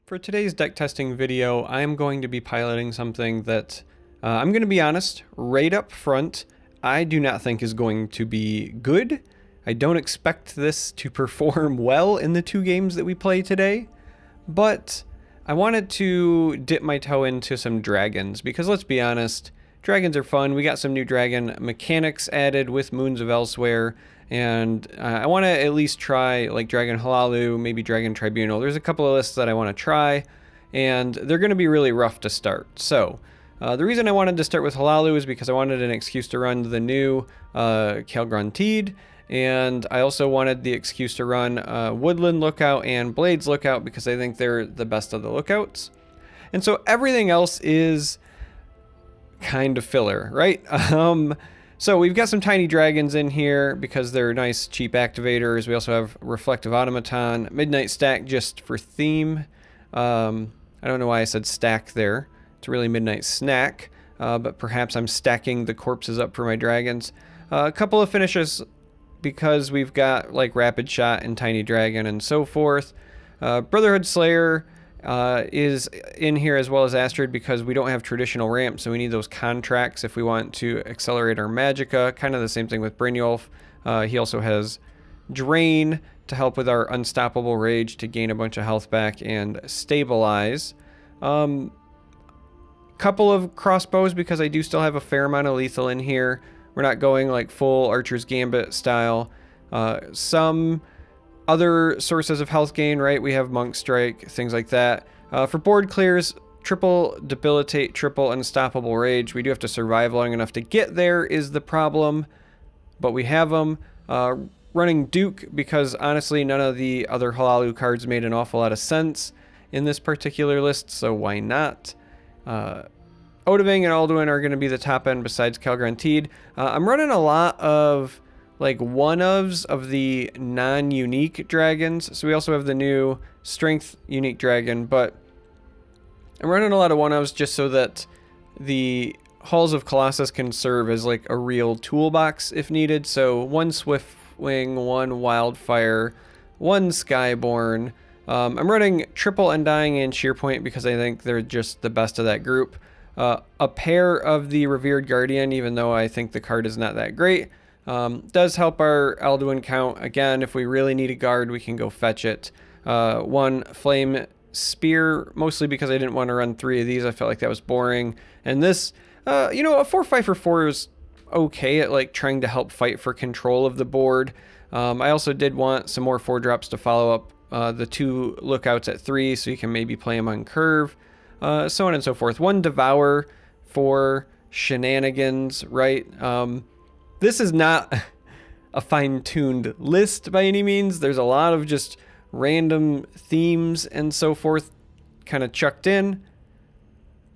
For today's deck testing video, I'm going to be piloting something that, I'm going to be honest, right up front, I do not think is going to be good. I don't expect this to perform well in the two games that we play today, but I wanted to dip my toe into some dragons, because let's be honest, dragons are fun. We got some new dragon mechanics added with Moons of Elsewhere, and I want to at least try like Dragon Hlaalu, maybe Dragon Tribunal. There's a couple of lists that I want to try, and they're going to be really rough to start. So the reason I wanted to start with Hlaalu is because I wanted an excuse to run the new Calgronteed, and I also wanted the excuse to run Woodland Lookout and Blades Lookout because I think they're the best of the lookouts. And so everything else is kind of filler, right? So we've got some tiny dragons in here because they're nice, cheap activators. We also have Reflective Automaton, Midnight Stack just for theme. I don't know why I said stack there. It's really Midnight Snack, but perhaps I'm stacking the corpses up for my dragons. A couple of finishes because we've got like Rapid Shot and Tiny Dragon and so forth. Brotherhood Slayer is in here as well as Astrid because we don't have traditional ramps, so we need those contracts if we want to accelerate our Magicka. Kind of the same thing with Brynjolf. He also has Drain to help with our Unstoppable Rage to gain a bunch of health back and stabilize. Couple of crossbows because I do still have a fair amount of lethal in here. We're not going like full Archer's Gambit style. Some other sources of health gain, right? We have Monk Strike, things like that. For board clears, triple Debilitate, triple Unstoppable Rage. We do have to survive long enough to get there is the problem, but we have them. Running Duke because honestly none of the other Hlaalu cards made an awful lot of sense in this particular list, so why not? Odahviing and Alduin are going to be the top end besides Calgronteed. I'm running a lot of like one-ofs of the non-unique dragons. So we also have the new Strength unique dragon, but I'm running a lot of one-ofs just so that the Halls of Colossus can serve as like a real toolbox if needed. So one Swiftwing, one Wildfire, one Skyborn. I'm running triple Undying and Shearpoint because I think they're just the best of that group. A pair of the Revered Guardian, even though I think the card is not that great. Does help our Alduin count. Again, if we really need a guard, we can go fetch it. One Flame Spear, mostly because I didn't want to run 3 of these. I felt like that was boring. And this, you know, a 4-5 for 4 is okay at like trying to help fight for control of the board. I also did want some more 4-drops to follow up the 2 lookouts at 3, so you can maybe play them on curve, so on and so forth. One Devour for shenanigans, right? This is not a fine-tuned list by any means. There's a lot of just random themes and so forth kind of chucked in.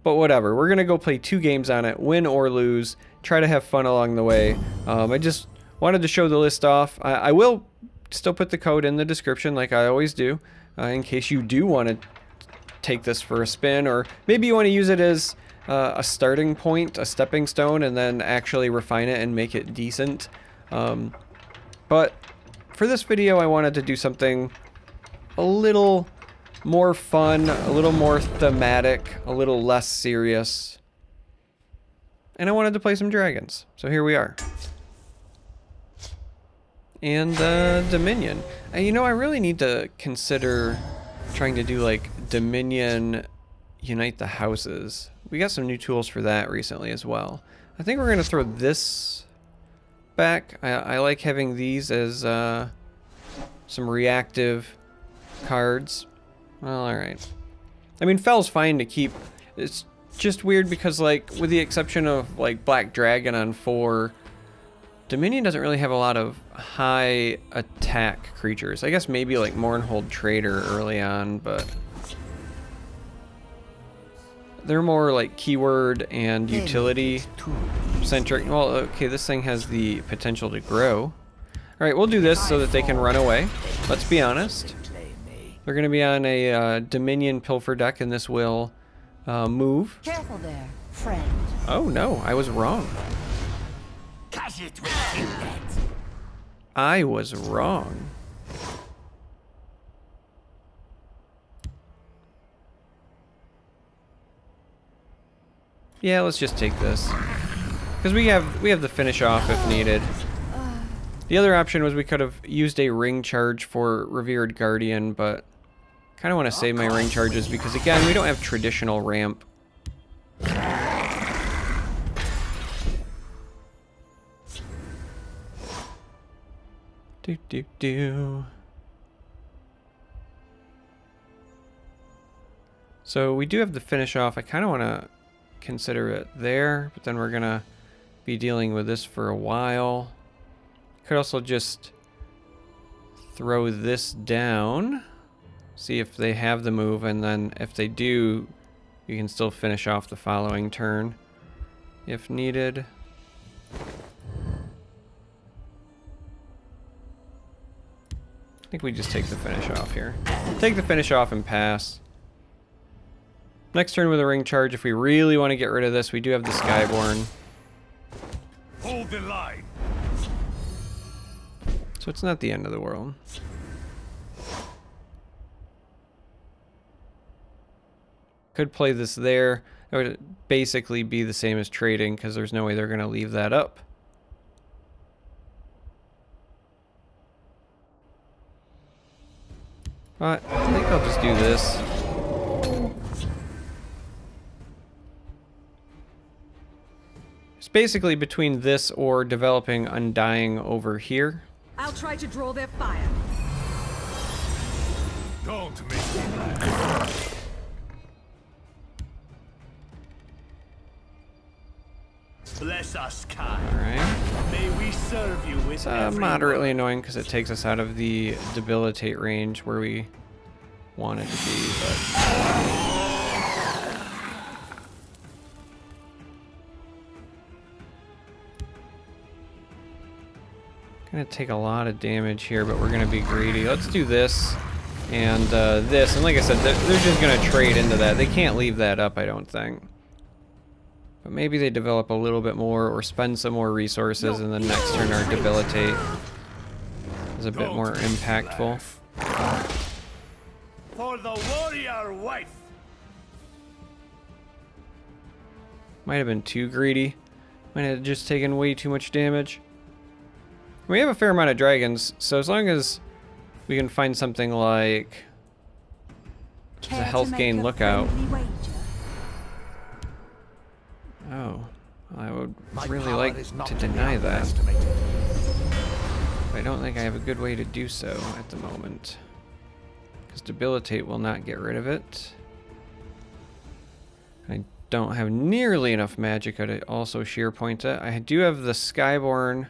But whatever. We're going to go play 2 games on it, win or lose, try to have fun along the way. I just wanted to show the list off. I will still put the code in the description like I always do, in case you do want to take this for a spin, or maybe you want to use it as a starting point, a stepping stone, and then actually refine it and make it decent. But for this video, I wanted to do something a little more fun, a little more thematic, a little less serious. And I wanted to play some dragons. So here we are. And Dominion. And you know, I really need to consider trying to do like Dominion Unite the Houses. We got some new tools for that recently as well. I think we're going to throw this back. I like having these as some reactive cards. Well, alright. I mean, Fell's fine to keep. It's just weird because, like, with the exception of, like, Black Dragon on 4, Dominion doesn't really have a lot of high attack creatures. I guess maybe, like, Mournhold Trader early on, but they're more like keyword and utility centric. Well, okay, this thing has the potential to grow. Alright, we'll do this so that they can run away. Let's be honest. They're going to be on a Dominion Pilfer deck, and this will move. Careful there, friend. Oh no, I was wrong. I was wrong. Yeah, let's just take this. Because we have the finish off if needed. The other option was we could have used a ring charge for Revered Guardian, but kind of want to save my ring charges because, again, we don't have traditional ramp. Do. So we do have the finish off. I kind of want to consider it there, but then we're going to be dealing with this for a while. Could also just throw this down, see if they have the move, and then if they do, you can still finish off the following turn if needed. I think we just take the finish off here. Take the finish off and pass. Next turn with a ring charge, if we really want to get rid of this, we do have the Skyborn. Hold the line. So it's not the end of the world. Could play this there. It would basically be the same as trading because there's no way they're going to leave that up. But I think I'll just do this. It's basically between this or developing Undying over here. I'll try to draw their fire. Don't make me mad. Bless us, kind. Alright. May we serve you with It's moderately annoying because it takes us out of the debilitate range where we want it to be, but... Gonna take a lot of damage here, but we're gonna be greedy. Let's do this and this. And like I said, they're just gonna trade into that. They can't leave that up, I don't think. But maybe they develop a little bit more or spend some more resources, and then next turn our debilitate is a bit more impactful. For the warrior wife. Might have been too greedy. Might have just taken way too much damage. We have a fair amount of dragons, so as long as we can find something like the health gain lookout. Oh, I would really like to deny that. But I don't think I have a good way to do so at the moment. Because debilitate will not get rid of it. I don't have nearly enough magicka to also shear point it. I do have the Skyborn,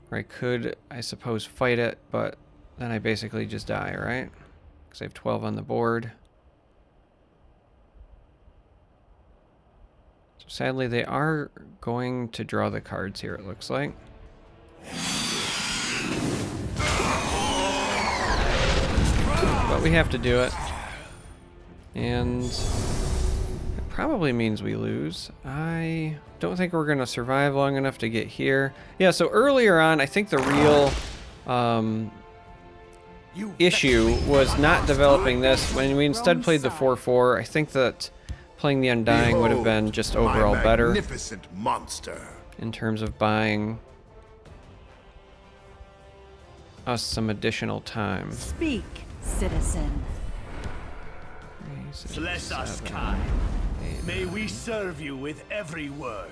where I could, I suppose, fight it, but then I basically just die, right? Because I have 12 on the board. So sadly, they are going to draw the cards here, it looks like. But we have to do it. And it probably means we lose. I don't think we're going to survive long enough to get here. Yeah, so earlier on, I think the real issue was not developing this. When we instead played the 4-4, I think that playing the Undying would have been just overall better. Magnificent monster. In terms of buying us some additional time. Speak, citizen. 3, 6, Bless us, 7, kind. 8. May we serve you with every word.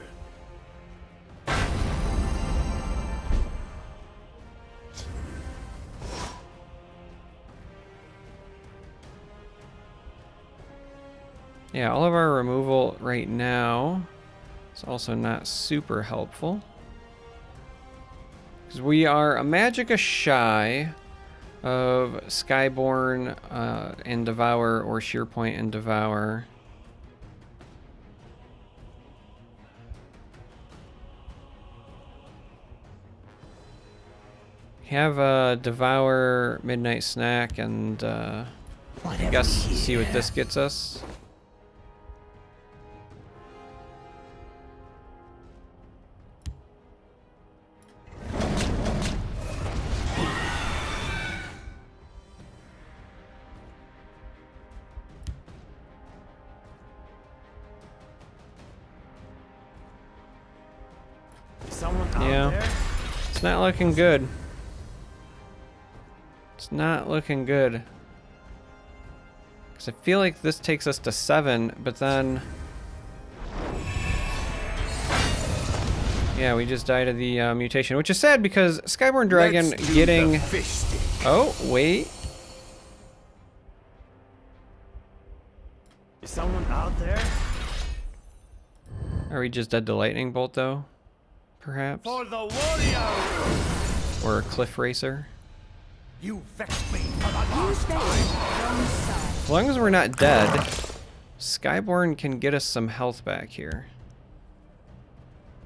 Yeah, all of our removal right now is also not super helpful. Because we are a magicka shy of Skyborn and Devour, or Shearpoint and Devour. We have Devour, Midnight Snack, and I guess see what this gets us. now. It's not looking good. It's not looking good. Because I feel like this takes us to 7, but then... Yeah, we just died of the mutation, which is sad because Skyborn Dragon getting... Oh, wait. Is someone out there? Are we just dead to lightning bolt though? Perhaps? For the warrior! Or a cliff racer? You vexed me for the last time! As long as we're not dead, Skyborn can get us some health back here.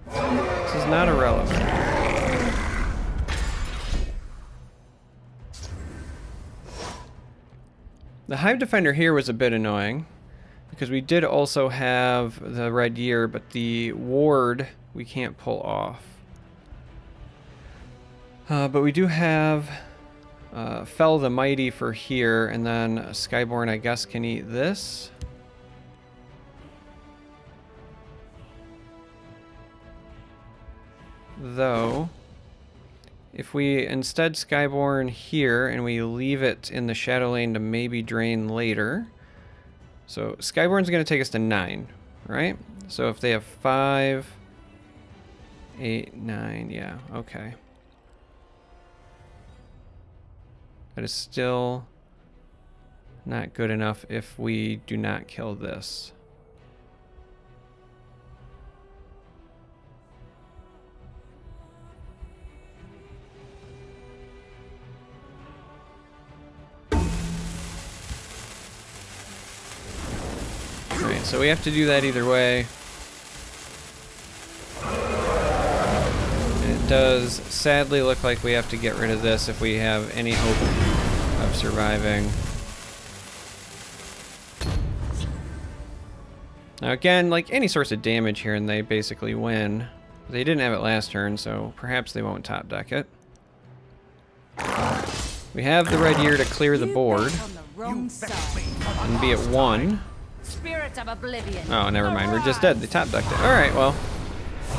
This is not irrelevant. The Hive Defender here was a bit annoying, because we did also have the red year, but the ward we can't pull off. But we do have Fell the Mighty for here, and then Skyborn, I guess, can eat this. Though, if we instead Skyborn here and we leave it in the Shadow Lane to maybe drain later. So Skyborn's going to take us to 9, right? So if they have 5, 8, 9, yeah, okay. That is still not good enough if we do not kill this. Alright, so we have to do that either way. And it does sadly look like we have to get rid of this if we have any hope of surviving. Now again, like any source of damage here and they basically win. They didn't have it last turn, so perhaps they won't top deck it. We have the red year to clear the board and be at 1. Spirit of Oblivion. Oh, never mind. We're just dead. They top decked it. Alright, well.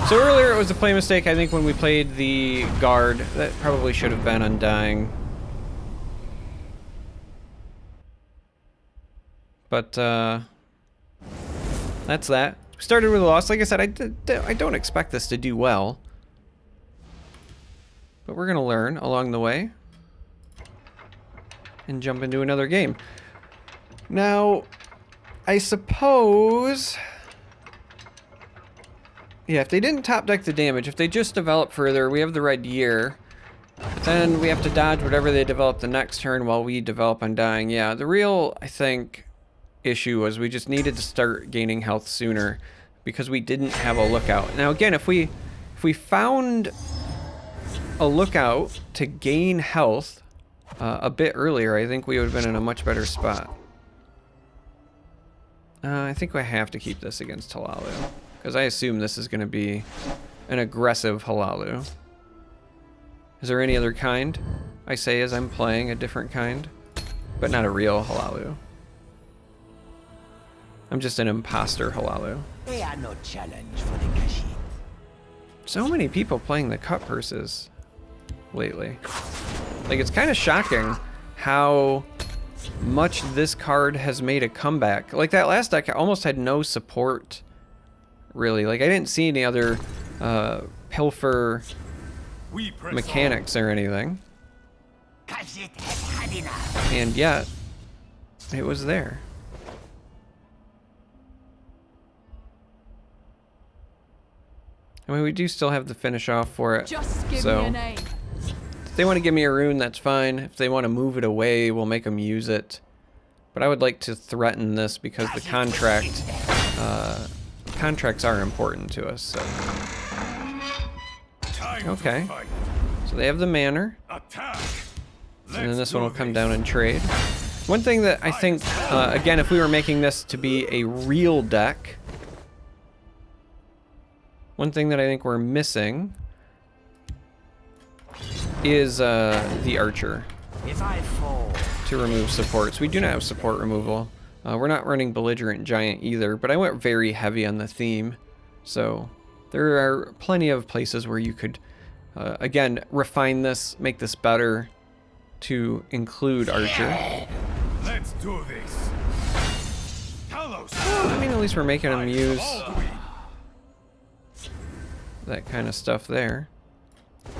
So earlier it was a play mistake. I think when we played the guard, that probably should have been Undying. But, that's that. We started with a loss. Like I said, I don't expect this to do well. But we're going to learn along the way. And jump into another game. Now, I suppose... Yeah, if they didn't top deck the damage, if they just develop further, we have the red year. But then we have to dodge whatever they develop the next turn while we develop Undying. Yeah, the real, I think, issue was we just needed to start gaining health sooner because we didn't have a lookout. Now again, if we found a lookout to gain health a bit earlier, I think we would have been in a much better spot. I think I have to keep this against Hlaalu, because I assume this is going to be an aggressive Hlaalu. Is there any other kind? I say as I'm playing a different kind, but not a real Hlaalu. I'm just an imposter Hlaalu. They are no challenge for the Kashyyyk. So many people playing the cut purses lately. Like, it's kind of shocking how much this card has made a comeback. Like, that last deck almost had no support, really. Like, I didn't see any other pilfer mechanics or anything. Kashyyyk has had enough. And yet, it was there. I mean, we do still have the finish off for it. Just give so me a name. if they want to give me a rune, that's fine. If they want to move it away, we'll make them use it. But I would like to threaten this because the contracts are important to us. So. Okay. So they have the manor. And then this one will come down and trade. One thing that I think, again, if we were making this to be a real deck, one thing that I think we're missing is the archer If I fall, to remove supports. We do not have support removal. We're not running belligerent giant either, but I went very heavy on the theme. So there are plenty of places where you could again, refine this, make this better to include Archer. Let's do this. I mean, at least we're making them use that kind of stuff there.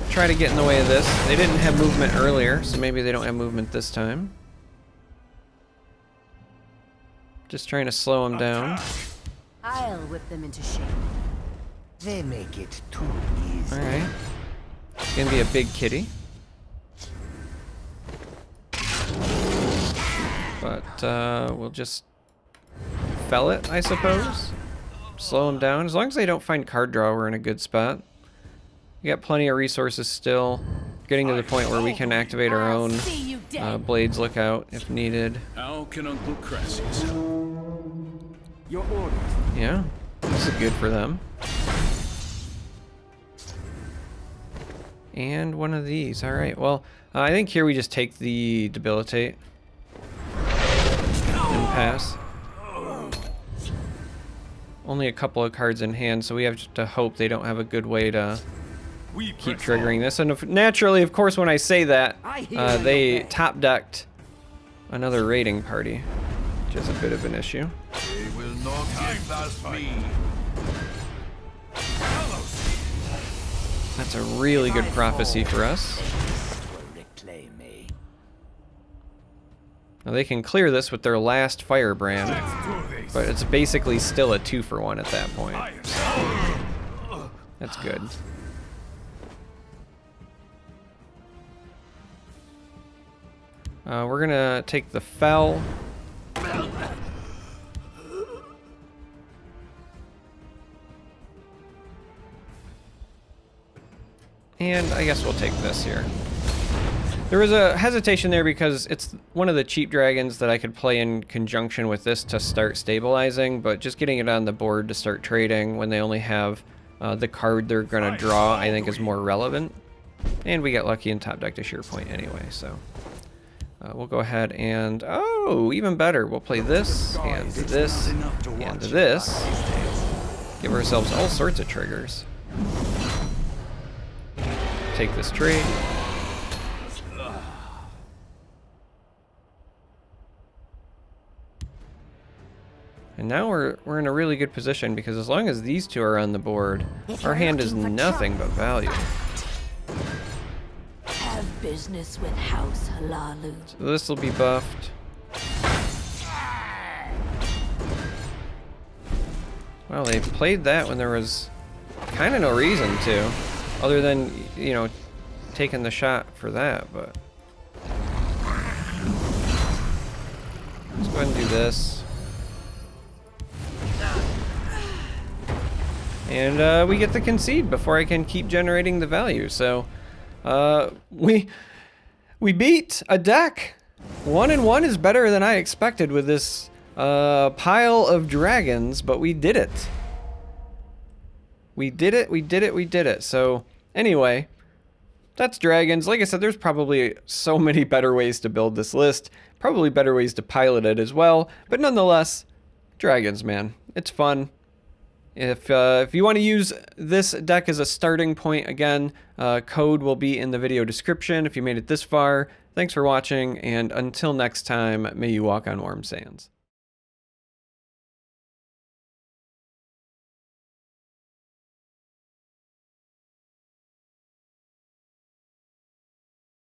Try to get in the way of this. They didn't have movement earlier, so maybe they don't have movement this time. Just trying to slow them down. I'll whip them into shape. They make it too easy. Alright. It's gonna be a big kitty. But we'll just fell it, I suppose. Slow them down. As long as they don't find card draw, we're in a good spot. We got plenty of resources still. Getting to the point where we can activate our own Blades Lookout if needed. How can Uncle Crassius help? Your orders. Yeah, this is good for them. And one of these. All right, well, I think here we just take the Debilitate and pass. Only a couple of cards in hand, so we have to hope they don't have a good way to keep triggering this. And naturally, of course, when I say that, they top-decked another raiding party, which is a bit of an issue. They will not give us me. That's a really good prophecy for us. Reclaim me. Now they can clear this with their last Firebrand, but it's basically still a 2-for-1 at that point. That's good. We're gonna take the Fell. And I guess we'll take this here. There was a hesitation there because it's one of the cheap dragons that I could play in conjunction with this to start stabilizing, but just getting it on the board to start trading when they only have the card they're going to draw, I think is more relevant. And we got lucky and top decked a Sheer Point anyway, so we'll go ahead and, oh, even better, we'll play this, and this, and this. Give ourselves all sorts of triggers. Take this trade. And now we're in a really good position because as long as these two are on the board, our hand is nothing but value. Have business with House Hlaalu. So this will be buffed. Well, they played that when there was kind of no reason to. Other than, you know, taking the shot for that, but... Let's go ahead and do this. And we get the concede before I can keep generating the value, so... we beat a deck! 1-1 is better than I expected with this pile of dragons, but we did it. We did it. So, anyway, that's dragons. Like I said, there's probably so many better ways to build this list. Probably better ways to pilot it as well. But nonetheless, dragons, man. It's fun. If you want to use this deck as a starting point, again, code will be in the video description if you made it this far. Thanks for watching, and until next time, may you walk on warm sands.